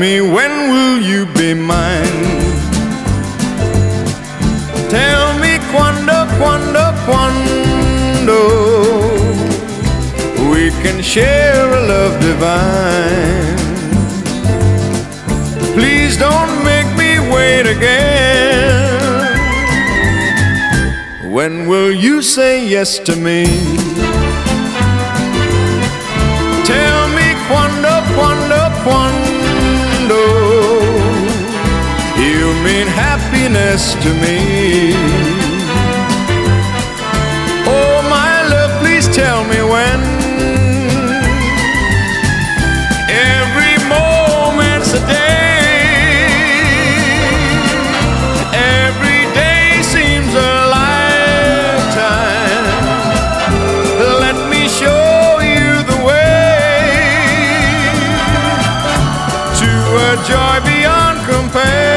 me, when will you be mine? Tell me quando, quando, quando we can share a love divine. Please don't make me wait again. When will you say yes to me? Tell me quando, quando, quando you mean happiness to me. Oh my love, please tell me when. Every moment's a day, every day seems a lifetime. Let me show you the way to a joy beyond compare.